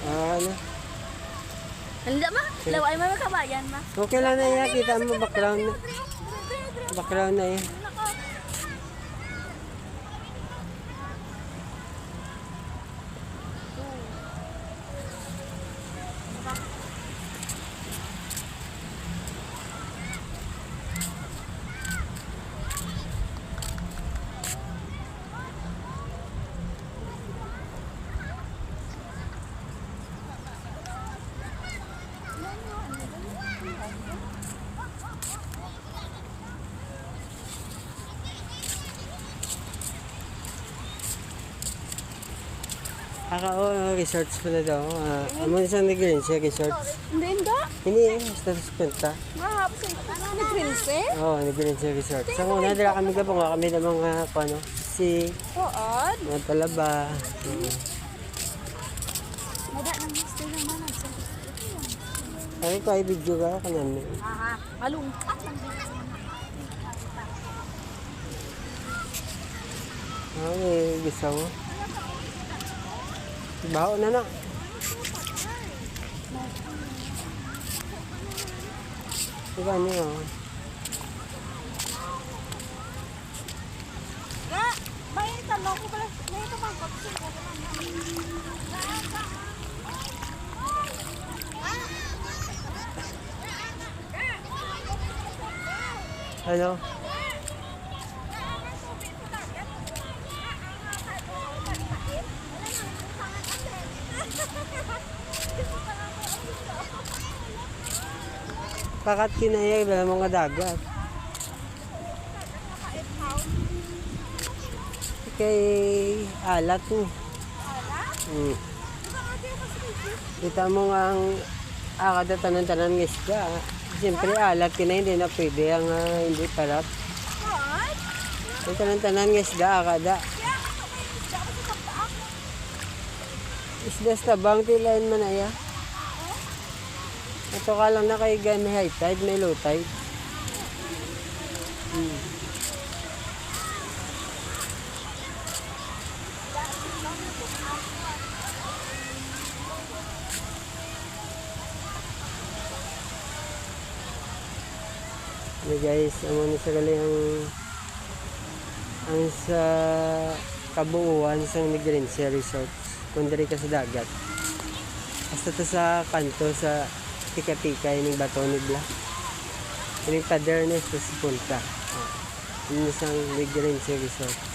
Ano? Hindi ma, laway mo kabayan ma. Okay lang na yan. Kita mo background na. Background na yan. Resorts pala daw. Amo isang nag-green siya, resorts. Hindi. Hindi, status punta. Mahapos ay nag-prince. Oo, nag-green siya resorts. Sa una, dala kami ka nga kami ng mga, si, Tuod. mga talaba. Mada nang gusto naman ang Ay, ko ay video ka, kanami. malungkat lang din. Ay, gusto mo. Baho na na. Diba niyo? May tanong ko pala. May tanong ko. Ano? Pakat kinayag na mga dagat. Kay alat mo. Kita mo nga ang akada tanan-tanan ng isda. Siyempre alat kinay hindi na pwede ang hindi parat. Ang tanan-tanan ng isda akada. Isda sa tabang tilain man aya. Ito ka lang na kay may high tide, may low tide. Okay guys, amo ni sa gali ang sa kabuuan sa Negrencia Resort. Kung diri ka sa dagat. Basta to sa kanto sa tika-tika yung bato nigla. Yung pader na sa punta. Yung isang Negrencia Resort.